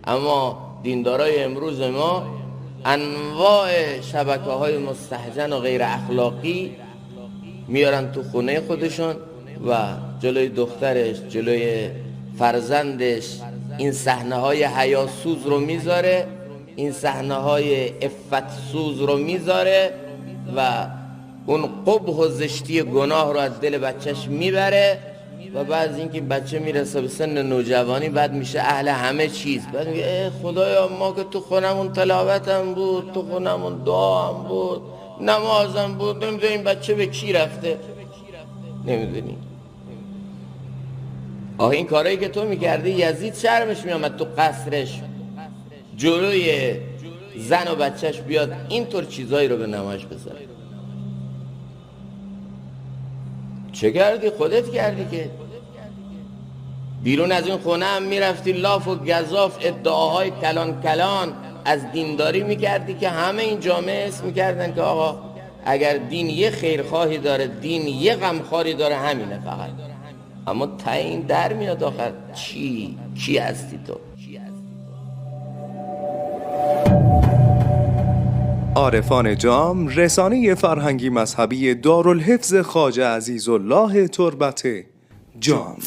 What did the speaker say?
اما دیندارای امروز ما انواع شبکه‌های مستهجن و غیر اخلاقی میارن تو خونه خودشون و جلوی دخترش، جلوی فرزندش این صحنه‌های حیاسوز رو میذاره، این صحنه‌های عفت‌سوز رو میذاره و اون قبح و زشتی گناه رو از دل بچهش میبره و بعد از اینکه بچه میرسه به سن نوجوانی بعد میشه اهل همه چیز. بعد میگه ای خدایا ما که تو خونمون تلاوتم بود، تو خونمون دعا هم بود، نمازم بود، نمیدونی این بچه به کی رفته، نمیدونی. آه این کارایی که تو میکردی یزید شرمش میامد تو قصرش جلوی زن و بچهش بیاد اینطور چیزایی رو به نمایش بذاره. چه کردی؟ خودت کردی که بیرون از این خونه هم میرفتی لاف و گزاف ادعاهای کلان کلان از دینداری میکردی که همه این جامعه اسم میکردن که آقا اگر دین یه خیرخواهی داره، دین یه غمخواری داره، همینه فقط. اما تا این در میاد آخر کی هستی تو؟ عارفان جام، رسانه فرهنگی مذهبی دارالحفظ خواجه عزیزالله تربت جام.